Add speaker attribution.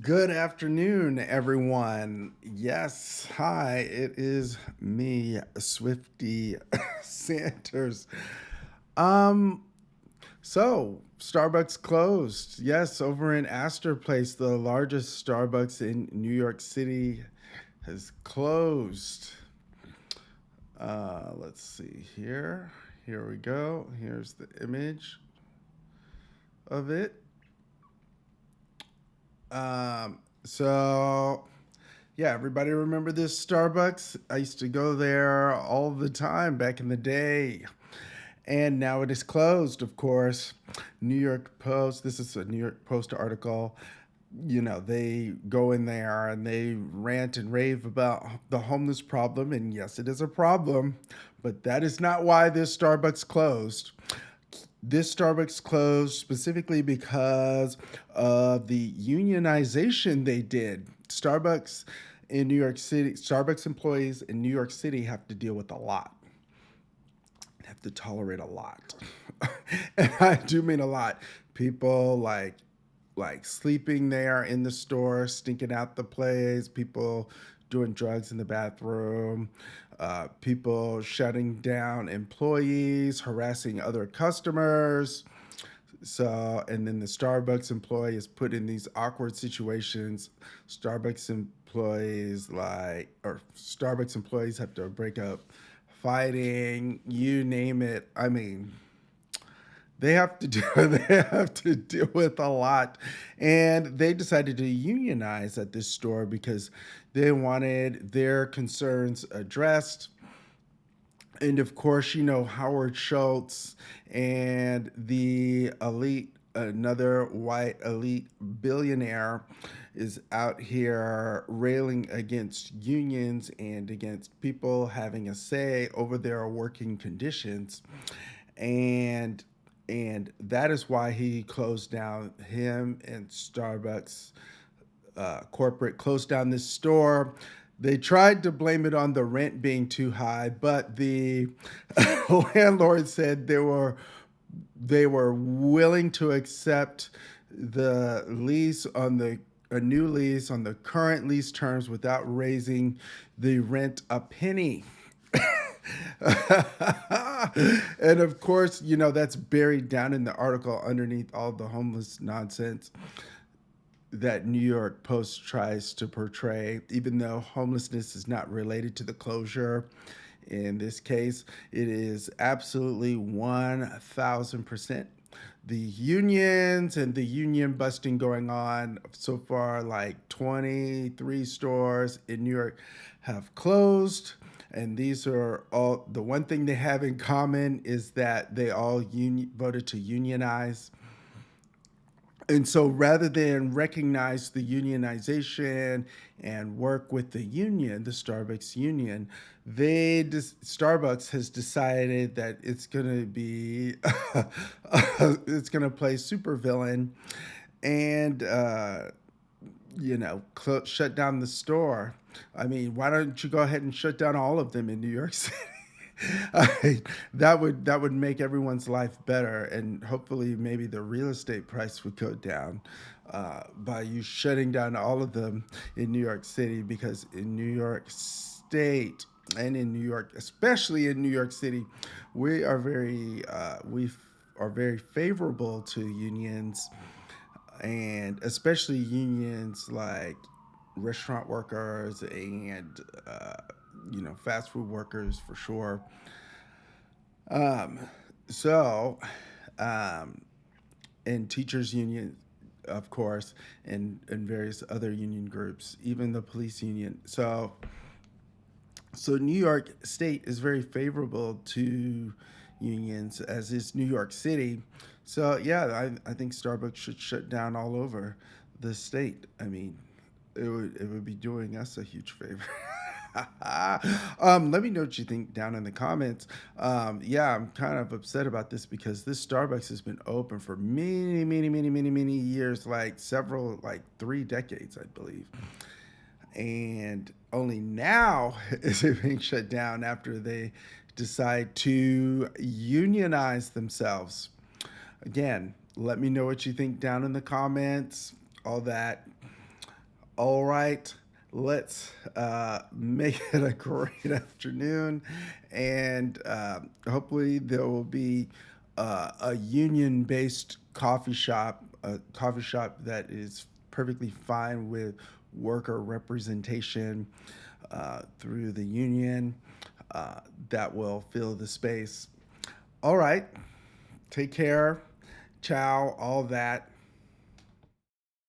Speaker 1: Good afternoon, everyone. Yes, hi, it is me, Swifty Sanders. Um, Starbucks closed. Yes, over in Astor Place, the largest Starbucks in New York City has closed. Let's see here. Here we go. Here's the image of it. So yeah, everybody remember this Starbucks? I used to go there all the time back in the day. And now it is closed, of course. New York Post, this is a New York Post article. They go in there and they rant and rave about the homeless problem. And yes, it is a problem, but that is not why this Starbucks closed. This Starbucks closed specifically because of the unionization they did. Starbucks employees in New York City have to deal with a lot, have to tolerate a lot. And I do mean a lot. People like sleeping there in the store, stinking out the place, people doing drugs in the bathroom, people shutting down employees, harassing other customers. So, and then the Starbucks employee is put in these awkward situations. Starbucks employees have to break up fighting, you name it. I mean, they have to deal with a lot, and they decided to unionize at this store because they wanted their concerns addressed. And of course, Howard Schultz and the elite, another white elite billionaire, is out here railing against unions and against people having a say over their working conditions. And and that is why he closed down, him and Starbucks corporate closed down this store. They tried to blame it on the rent being too high, but the landlord said they were willing to accept the lease on the a new lease on the current lease terms without raising the rent a penny. And of course, that's buried down in the article underneath all the homeless nonsense that New York Post tries to portray, even though homelessness is not related to the closure. In this case, it is absolutely 1,000%. The unions and the union busting going on so far, like 23 stores in New York have closed. And these are all, the one thing they have in common is that they all voted to unionize. And so rather than recognize the unionization and work with the union, the Starbucks union, Starbucks has decided that it's going to be it's going to play supervillain and shut down the store. I mean, why don't you go ahead and shut down all of them in New York City? That would make everyone's life better, and hopefully, maybe the real estate price would go down by you shutting down all of them in New York City. Because in New York State and in New York, especially in New York City, we are very favorable to unions, and especially unions like restaurant workers and fast food workers for sure. Um, so, um, and teachers union, of course, and various other union groups, even the police union. So New York State is very favorable to unions, as is New York City. So yeah, I think Starbucks should shut down all over the state. I mean, it would be doing us a huge favor. Let me know what you think down in the comments. Yeah, I'm kind of upset about this because this Starbucks has been open for many, many, many, many, many years, like several, like 3 decades, I believe. And only now is it being shut down after they decide to unionize themselves. Again, let me know what you think down in the comments, all that. All right, let's make it a great afternoon, and hopefully there will be a union-based coffee shop that is perfectly fine with worker representation through the union that will fill the space. All right, take care, ciao, all that.